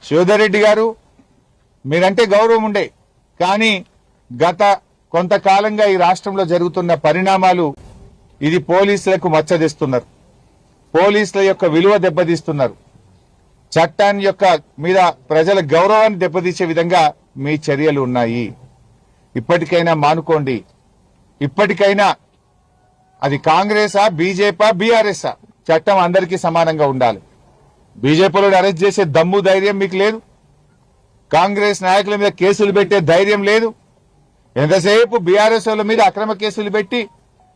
శివధర్ రెడ్డి గారు మీరంటే గౌరవం ఉండే, కానీ గత కొంతకాలంగా ఈ రాష్ట్రంలో జరుగుతున్న పరిణామాలు ఇది పోలీసులకు మచ్చదిస్తున్నారు, పోలీసుల యొక్క విలువ దెబ్బతీస్తున్నారు, చట్టాన్ని యొక్క మీద ప్రజల గౌరవాన్ని దెబ్బతీసే విధంగా మీ చర్యలు ఉన్నాయి. ఇప్పటికైనా మానుకోండి. ఇప్పటికైనా అది కాంగ్రెసా, బీజేపీ, బీఆర్ఎస్ఆ, చట్టం అందరికీ సమానంగా ఉండాలి. బీజేపీలో అరెస్ట్ చేసే దమ్ము ధైర్యం మీకు లేదు, కాంగ్రెస్ నాయకుల మీద కేసులు పెట్టే ధైర్యం లేదు. ఎంతసేపు బీఆర్ఎస్ వాళ్ళ మీద అక్రమ కేసులు పెట్టి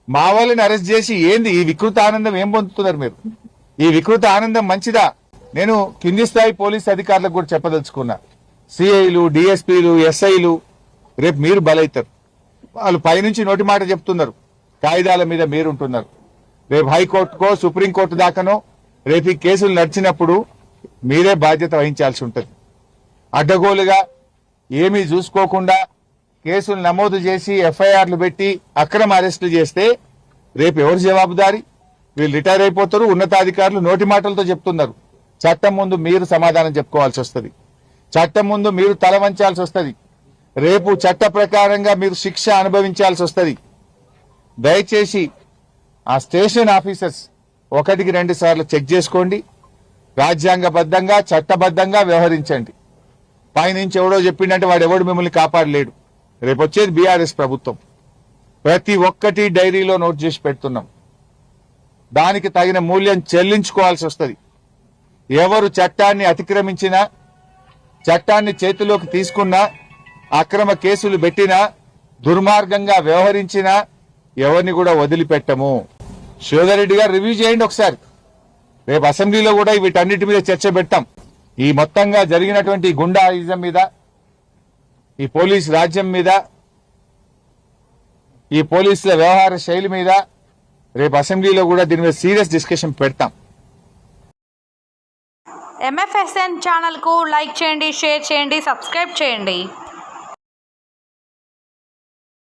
మా వాళ్ళని అరెస్ట్ చేసి ఏంది ఈ వికృత ఆనందం ఏం పొందుతున్నారు మీరు? ఈ వికృత ఆనందం మంచిదా? నేను కింది స్థాయి పోలీస్ అధికారులకు కూడా చెప్పదలుచుకున్నా, సిఐలు, డిఎస్పీలు, ఎస్ఐలు రేపు మీరు బలైతారు. వాళ్ళు పైనుంచి నోటి మాట చెప్తున్నారు, కాయిదాల మీద మీరుంటున్నారు. రేపు హైకోర్టుకో సుప్రీంకోర్టు దాకానో రేపు ఈ కేసులు నడిచినప్పుడు మీరే బాధ్యత వహించాల్సి ఉంటుంది. అడ్డగోలుగా ఏమీ చూసుకోకుండా కేసులు నమోదు చేసి ఎఫ్ఐఆర్లు పెట్టి అక్రమ అరెస్టులు చేస్తే రేపు ఎవరు జవాబుదారీ? వీళ్ళు రిటైర్ అయిపోతారు. ఉన్నతాధికారులు నోటి మాటలతో చెప్తున్నారు, చట్టం ముందు మీరు సమాధానం చెప్పుకోవాల్సి వస్తుంది, చట్టం ముందు మీరు తల వంచాల్సి వస్తుంది, రేపు చట్ట ప్రకారంగా మీరు శిక్ష అనుభవించాల్సి వస్తుంది. దయచేసి ఆ స్టేషన్ ఆఫీసర్స్ 1కి 2 సార్లు చెక్ చేసుకోండి, రాజ్యాంగబద్ధంగా చట్టబద్ధంగా వ్యవహరించండి. పైనుంచి ఎవడో చెప్పిండంటే వాడు ఎవడు మిమ్మల్ని కాపాడలేడు. రేపు వచ్చేది బీఆర్ఎస్ ప్రభుత్వం, ప్రతి ఒక్కటి డైరీలో నోట్ చేసి పెడుతున్నాం, దానికి తగిన మూల్యం చెల్లించుకోవాల్సి వస్తుంది. ఎవరు చట్టాన్ని అతిక్రమించినా, చట్టాన్ని చేతిలోకి తీసుకున్నా, అక్రమ కేసులు పెట్టినా, దుర్మార్గంగా వ్యవహరించినా ఎవరిని కూడా వదిలిపెట్టము. శివధర్ రెడ్డి గారు రివ్యూ చేయండి ఒకసారి, రేపు అసెంబ్లీలో కూడా వీటన్నిటి మీద చర్చ పెట్టాం. ఈ మొత్తంగా జరిగినటువంటి గుండాయిజం మీద, ఈ పోలీస్ రాజ్యం మీద, ఈ పోలీసుల వ్యవహార శైలి మీద రేపు అసెంబ్లీలో కూడా దీని మీద సీరియస్ డిస్కషన్ పెడతాం. MFSN ఛానల్కు లైక్ చేయండి, షేర్ చేయండి, సబ్స్క్రైబ్ చేయండి.